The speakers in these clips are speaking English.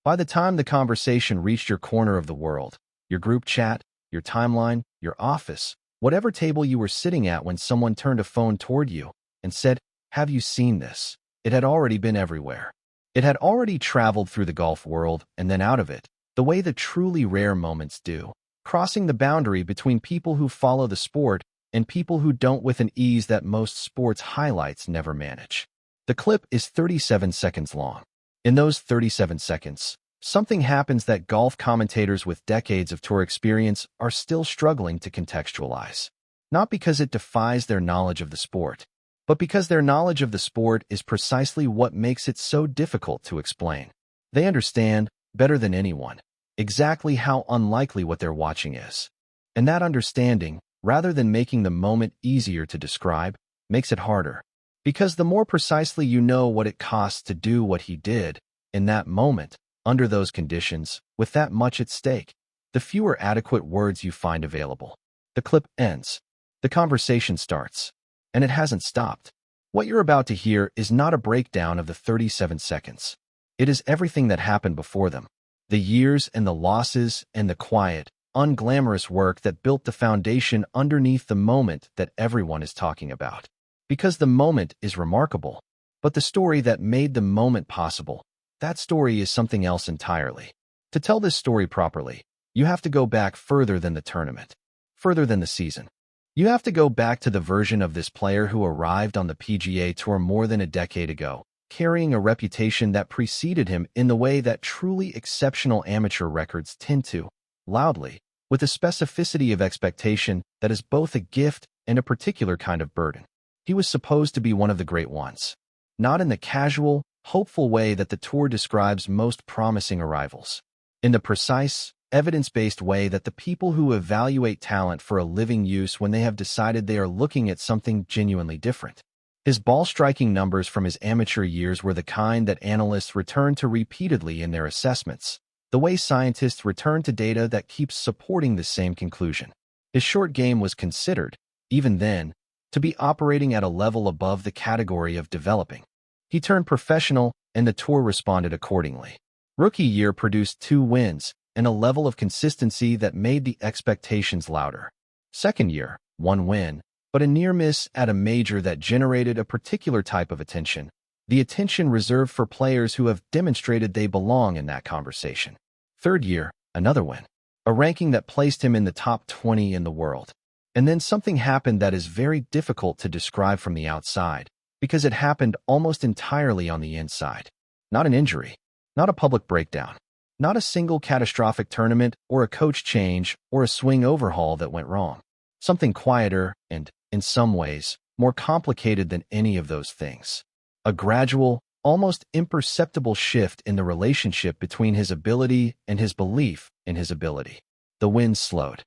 By the time the conversation reached your corner of the world, your group chat, your timeline, your office, whatever table you were sitting at when someone turned a phone toward you and said, "Have you seen this?" It had already been everywhere. It had already traveled through the golf world and then out of it, the way the truly rare moments do, crossing the boundary between people who follow the sport and people who don't with an ease that most sports highlights never manage. The clip is 37 seconds long. In those 37 seconds, something happens that golf commentators with decades of tour experience are still struggling to contextualize. Not because it defies their knowledge of the sport, but because their knowledge of the sport is precisely what makes it so difficult to explain. They understand, better than anyone, exactly how unlikely what they're watching is. And that understanding, rather than making the moment easier to describe, makes it harder. Because the more precisely you know what it costs to do what he did, in that moment, under those conditions, with that much at stake, the fewer adequate words you find available. The clip ends. The conversation starts. And it hasn't stopped. What you're about to hear is not a breakdown of the 37 seconds. It is everything that happened before them. The years and the losses and the quiet, unglamorous work that built the foundation underneath the moment that everyone is talking about. Because the moment is remarkable, but the story that made the moment possible, that story is something else entirely. To tell this story properly, you have to go back further than the tournament, further than the season. You have to go back to the version of this player who arrived on the PGA Tour more than a decade ago, carrying a reputation that preceded him in the way that truly exceptional amateur records tend to, loudly, with a specificity of expectation that is both a gift and a particular kind of burden. He was supposed to be one of the great ones, not in the casual, hopeful way that the Tour describes most promising arrivals. In the precise, evidence-based way that the people who evaluate talent for a living use when they have decided they are looking at something genuinely different. His ball-striking numbers from his amateur years were the kind that analysts return to repeatedly in their assessments, the way scientists return to data that keeps supporting the same conclusion. His short game was considered, even then, to be operating at a level above the category of developing. He turned professional, and the Tour responded accordingly. Rookie year produced 2 wins, and a level of consistency that made the expectations louder. Second year, 1 win, but a near miss at a major that generated a particular type of attention, the attention reserved for players who have demonstrated they belong in that conversation. Third year, another win, a ranking that placed him in the top 20 in the world. And then something happened that is very difficult to describe from the outside, because it happened almost entirely on the inside. Not an injury, not a public breakdown. Not a single catastrophic tournament or a coach change or a swing overhaul that went wrong. Something quieter and, in some ways, more complicated than any of those things. A gradual, almost imperceptible shift in the relationship between his ability and his belief in his ability. The wins slowed.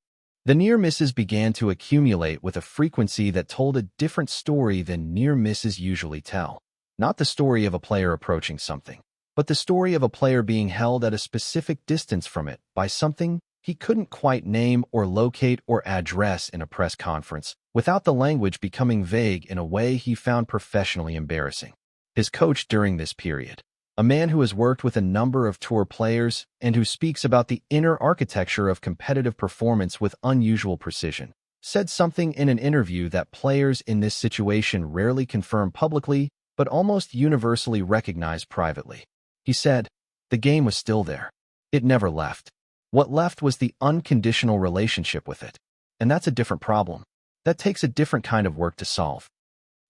The near misses began to accumulate with a frequency that told a different story than near misses usually tell. Not the story of a player approaching something, but the story of a player being held at a specific distance from it by something he couldn't quite name or locate or address in a press conference, without the language becoming vague in a way he found professionally embarrassing. His coach during this period, a man who has worked with a number of tour players and who speaks about the inner architecture of competitive performance with unusual precision, said something in an interview that players in this situation rarely confirm publicly, but almost universally recognize privately. He said, the game was still there. It never left. What left was the unconditional relationship with it. And that's a different problem. That takes a different kind of work to solve.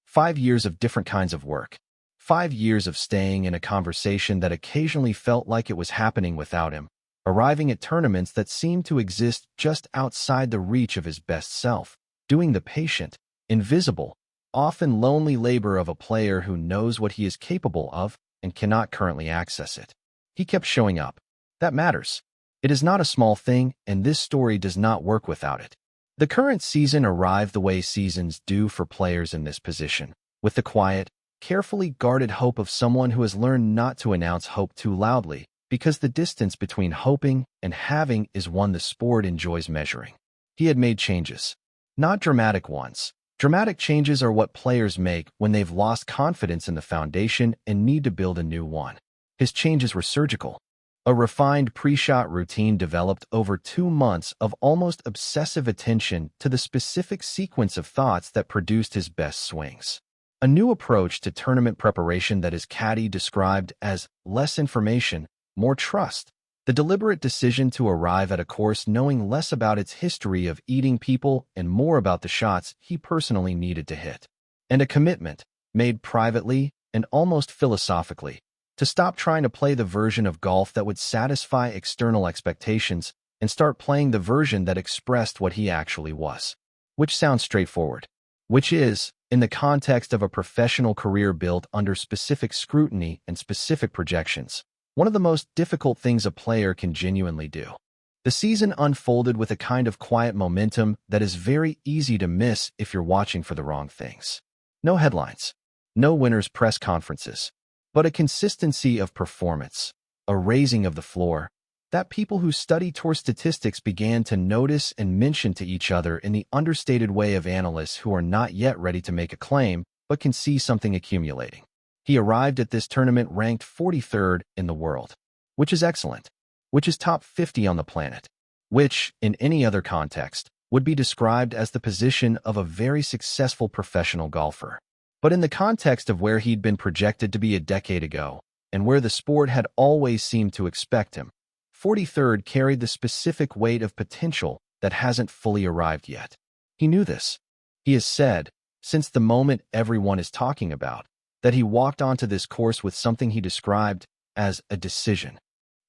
5 years of different kinds of work. 5 years of staying in a conversation that occasionally felt like it was happening without him, arriving at tournaments that seemed to exist just outside the reach of his best self, doing the patient, invisible, often lonely labor of a player who knows what he is capable of and cannot currently access it. He kept showing up. That matters. It is not a small thing, and this story does not work without it. The current season arrived the way seasons do for players in this position, with the quiet, carefully guarded hope of someone who has learned not to announce hope too loudly, because the distance between hoping and having is one the sport enjoys measuring. He had made changes. Not dramatic ones. Dramatic changes are what players make when they've lost confidence in the foundation and need to build a new one. His changes were surgical. A refined pre-shot routine developed over 2 months of almost obsessive attention to the specific sequence of thoughts that produced his best swings. A new approach to tournament preparation that his caddy described as less information, more trust. The deliberate decision to arrive at a course knowing less about its history of eating people and more about the shots he personally needed to hit. And a commitment, made privately and almost philosophically, to stop trying to play the version of golf that would satisfy external expectations and start playing the version that expressed what he actually was. Which sounds straightforward. Which is, in the context of a professional career built under specific scrutiny and specific projections, one of the most difficult things a player can genuinely do. The season unfolded with a kind of quiet momentum that is very easy to miss if you're watching for the wrong things. No headlines, no winners' press conferences, but a consistency of performance, a raising of the floor, that people who study tour statistics began to notice and mention to each other in the understated way of analysts who are not yet ready to make a claim but can see something accumulating. He arrived at this tournament ranked 43rd in the world, which is excellent, which is top 50 on the planet, which, in any other context, would be described as the position of a very successful professional golfer. But in the context of where he'd been projected to be a decade ago, and where the sport had always seemed to expect him, 43rd carried the specific weight of potential that hasn't fully arrived yet. He knew this. He has said, since the moment everyone is talking about, that he walked onto this course with something he described as a decision.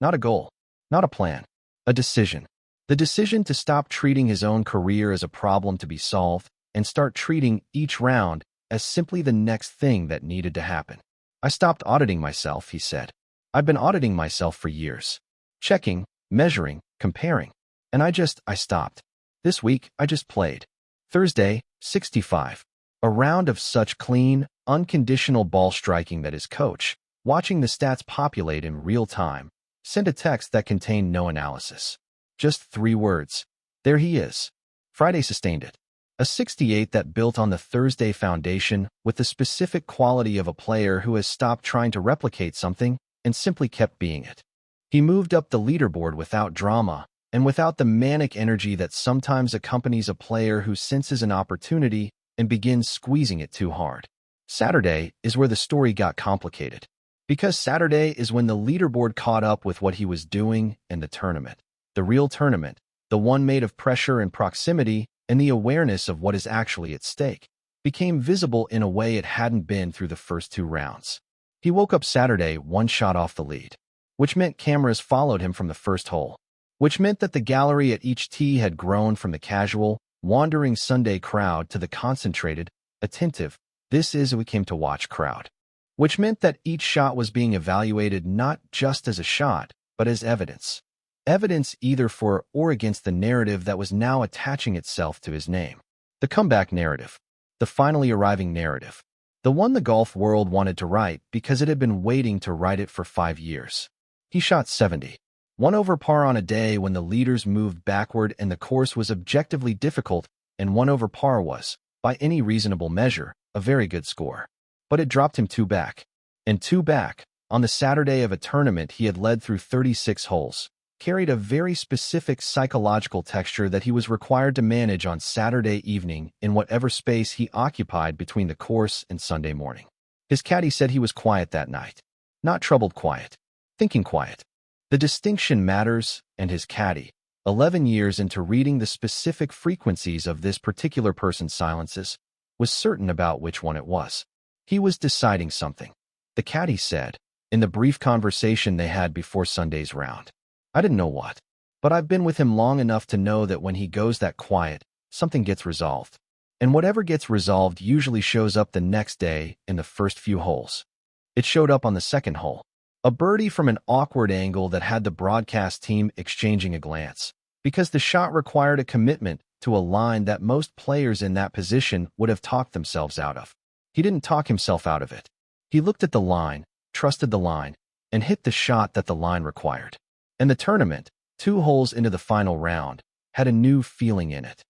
Not a goal, not a plan, a decision. The decision to stop treating his own career as a problem to be solved and start treating each round as simply the next thing that needed to happen. I stopped auditing myself, he said. I've been auditing myself for years. Checking, measuring, comparing. And I stopped. This week, I just played. Thursday, 65. A round of such clean, unconditional ball striking that his coach, watching the stats populate in real time, sent a text that contained no analysis. Just 3 words. There he is. Friday sustained it. A 68 that built on the Thursday foundation with the specific quality of a player who has stopped trying to replicate something and simply kept being it. He moved up the leaderboard without drama and without the manic energy that sometimes accompanies a player who senses an opportunity and begins squeezing it too hard. Saturday is where the story got complicated, because Saturday is when the leaderboard caught up with what he was doing in the tournament. The real tournament, the one made of pressure and proximity and the awareness of what is actually at stake, became visible in a way it hadn't been through the first 2 rounds. He woke up Saturday 1 shot off the lead, which meant cameras followed him from the first hole, which meant that the gallery at each tee had grown from the casual, wandering Sunday crowd to the concentrated, attentive, this is we came to watch crowd, which meant that each shot was being evaluated not just as a shot, but as evidence. Evidence either for or against the narrative that was now attaching itself to his name. The comeback narrative. The finally arriving narrative. The one the golf world wanted to write because it had been waiting to write it for 5 years. He shot 70. 1 over par on a day when the leaders moved backward and the course was objectively difficult, and 1 over par was, by any reasonable measure, a very good score. But it dropped him 2 back. And 2 back, on the Saturday of a tournament he had led through 36 holes, carried a very specific psychological texture that he was required to manage on Saturday evening in whatever space he occupied between the course and Sunday morning. His caddy said he was quiet that night. Not troubled quiet. Thinking quiet. The distinction matters, and his caddy, 11 years into reading the specific frequencies of this particular person's silences, was certain about which one it was. He was deciding something. The caddy said, in the brief conversation they had before Sunday's round. I didn't know what, but I've been with him long enough to know that when he goes that quiet, something gets resolved. And whatever gets resolved usually shows up the next day in the first few holes. It showed up on the second hole. A birdie from an awkward angle that had the broadcast team exchanging a glance, because the shot required a commitment to a line that most players in that position would have talked themselves out of. He didn't talk himself out of it. He looked at the line, trusted the line, and hit the shot that the line required. And the tournament, 2 holes into the final round, had a new feeling in it.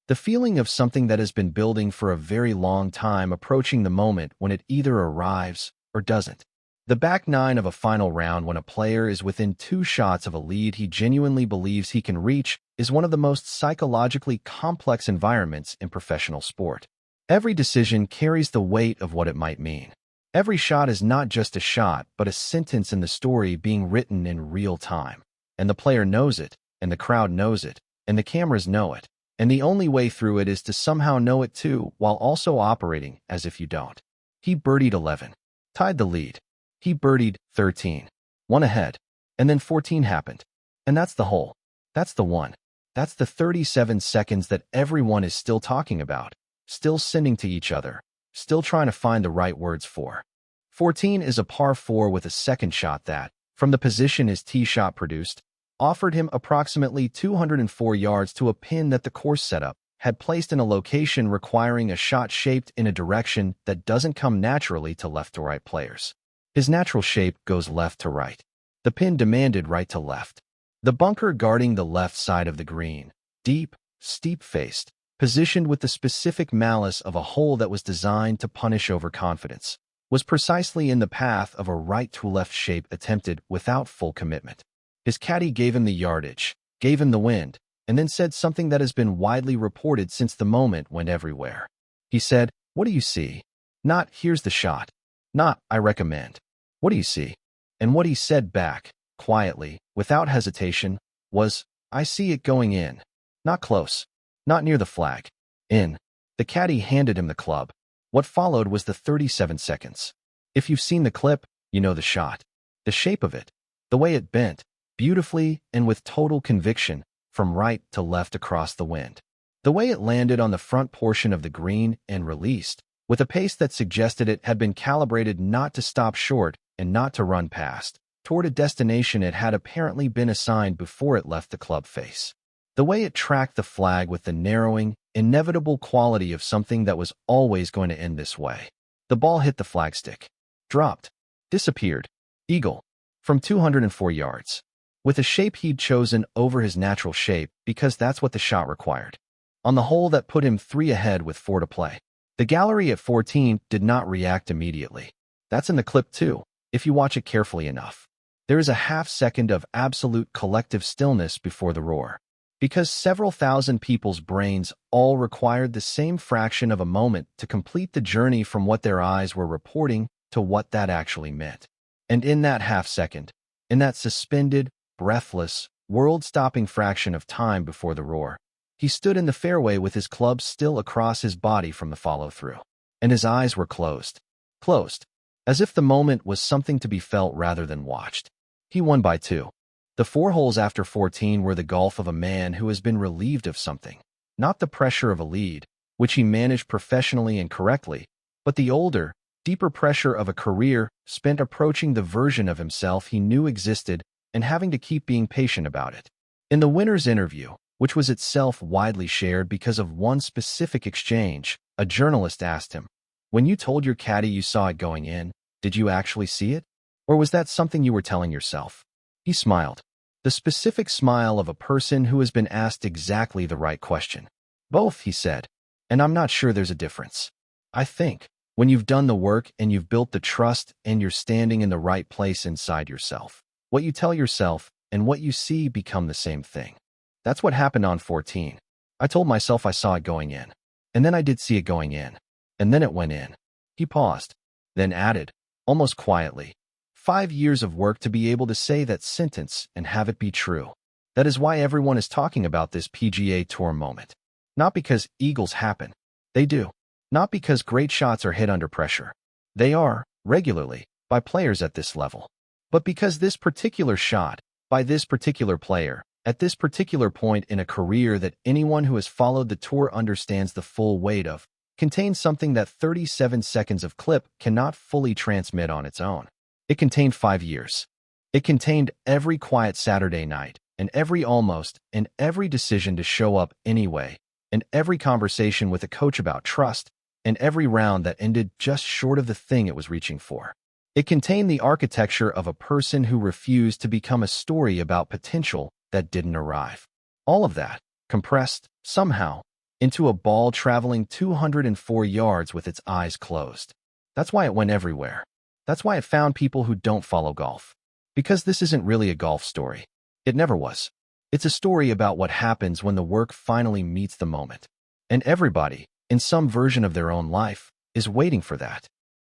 The feeling of something that has been building for a very long time approaching the moment when it either arrives or doesn't. The back nine of a final round when a player is within 2 shots of a lead he genuinely believes he can reach is one of the most psychologically complex environments in professional sport. Every decision carries the weight of what it might mean. Every shot is not just a shot, but a sentence in the story being written in real time. And the player knows it, and the crowd knows it, and the cameras know it. And the only way through it is to somehow know it too, while also operating as if you don't. He birdied 11, tied the lead. He birdied 13, one ahead, and then 14 happened. And that's the hole. That's the one. That's the 37 seconds that everyone is still talking about, still sending to each other, still trying to find the right words for. 14 is a par 4 with a second shot that, from the position his tee shot produced, offered him approximately 204 yards to a pin that the course setup had placed in a location requiring a shot shaped in a direction that doesn't come naturally to left to right players. His natural shape goes left to right. The pin demanded right to left. The bunker guarding the left side of the green, deep, steep-faced, positioned with the specific malice of a hole that was designed to punish overconfidence, was precisely in the path of a right-to-left shape attempted without full commitment. His caddy gave him the yardage, gave him the wind, and then said something that has been widely reported since the moment went everywhere. He said, "What do you see?" Not, "Here's the shot." Not, "I recommend." "What do you see?" And what he said back, quietly, without hesitation, was, "I see it going in. Not close. Not near the flag. In." The caddy handed him the club. What followed was the 37 seconds. If you've seen the clip, you know the shot. The shape of it. The way it bent, beautifully and with total conviction, from right to left across the wind. The way it landed on the front portion of the green and released, with a pace that suggested it had been calibrated not to stop short and not to run past, toward a destination it had apparently been assigned before it left the club face. The way it tracked the flag with the narrowing, inevitable quality of something that was always going to end this way. The ball hit the flagstick, dropped, disappeared, eagle, from 204 yards. With a shape he'd chosen over his natural shape because that's what the shot required. On the hole that put him 3 ahead with 4 to play. The gallery at 14 did not react immediately. That's in the clip too, if you watch it carefully enough. There is a half-second of absolute collective stillness before the roar. Because several thousand people's brains all required the same fraction of a moment to complete the journey from what their eyes were reporting to what that actually meant. And in that half-second, in that suspended, breathless, world-stopping fraction of time before the roar, he stood in the fairway with his club still across his body from the follow-through. And his eyes were closed. Closed. As if the moment was something to be felt rather than watched. He won by 2. The 4 holes after 14 were the golf of a man who has been relieved of something. Not the pressure of a lead, which he managed professionally and correctly, but the older, deeper pressure of a career spent approaching the version of himself he knew existed and having to keep being patient about it. In the winner's interview, which was itself widely shared because of one specific exchange, a journalist asked him, "When you told your caddy you saw it going in, did you actually see it? Or was that something you were telling yourself?" He smiled. The specific smile of a person who has been asked exactly the right question. "Both," he said, "and I'm not sure there's a difference. I think, when you've done the work and you've built the trust and you're standing in the right place inside yourself, what you tell yourself and what you see become the same thing." That's what happened on 14. I told myself I saw it going in. And then I did see it going in. And then it went in. He paused, then added, almost quietly, 5 years of work to be able to say that sentence and have it be true. That is why everyone is talking about this PGA Tour moment. Not because eagles happen. They do. Not because great shots are hit under pressure. They are, regularly, by players at this level. But because this particular shot, by this particular player, at this particular point in a career that anyone who has followed the tour understands the full weight of, contains something that 37 seconds of clip cannot fully transmit on its own. It contained 5 years. It contained every quiet Saturday night, and every almost, and every decision to show up anyway, and every conversation with a coach about trust, and every round that ended just short of the thing it was reaching for. It contained the architecture of a person who refused to become a story about potential that didn't arrive. All of that, compressed, somehow, into a ball traveling 204 yards with its eyes closed. That's why it went everywhere. That's why it found people who don't follow golf. Because this isn't really a golf story. It never was. It's a story about what happens when the work finally meets the moment. And everybody, in some version of their own life, is waiting for that.